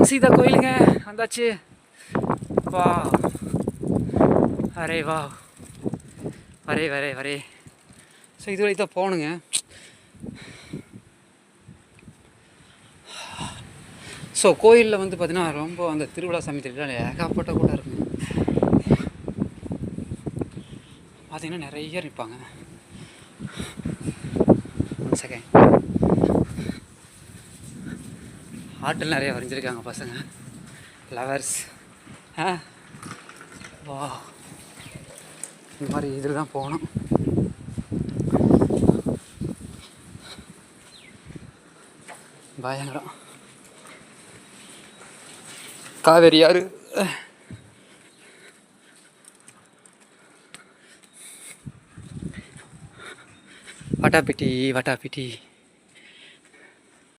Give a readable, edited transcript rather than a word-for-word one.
சீதா கோயிலுங்க வந்தாச்சு. வா அரே வா வரே வரே வரே. ஸோ இது வரைக்கும் தான் போகணுங்க. ஸோ கோயிலில் வந்து பார்த்தீங்கன்னா ரொம்ப அந்த திருவிழா சமயத்தில் ஏகப்பட்ட கூட இருக்குங்க. பார்த்தீங்கன்னா நிறைய நிற்பாங்க. One second. ஆட்டில் நிறைய வரைஞ்சிருக்காங்க பசங்க. ஃப்ளவர்ஸ் வா இந்த மாதிரி இதில் தான் போகணும். பயங்கரம். காவேரி ஆறு. வட்டாப்பிட்டி வட்டாப்பிட்டி.